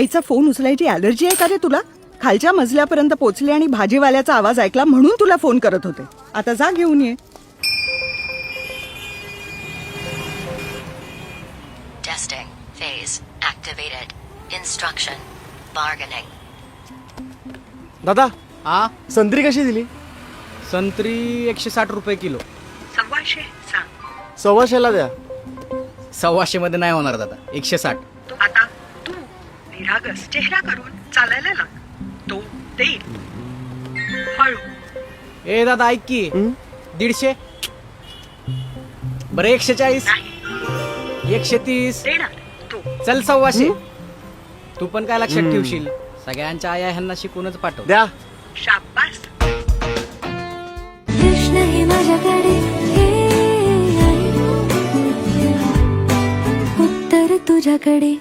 आईचा phone उचलायची allergy आहे का रे तुला? खालच्या मजल्यापर्यंत पोचले आणि भाजीवाल्याचा आवाज ऐकला म्हणून तुला फोन करत होते. आता जा घेऊन ये. Testing phase activated. Instruction bargaining. दादा हा संत्री कशी दिली? संत्री 160 रुपये किलो. 1,200 सांग. 1,200ला द्या. 1,200 मध्ये नाही होणार दादा, 160. आता तू निरागस चेहरा करून चालायला लाग. तो देईल. हळू. ए दादा ऐक की, 150. बरं 140. 130. देणार तू. चल 1,200. तू पण काय लक्षात ठेवशील, सगळ्यांच्या आया ह्यांना शिकूनच पाठव. द्या. शाबास. कृष्ण हे माझ्याकडे हे आहे. उत्तर तुझ्याकडे.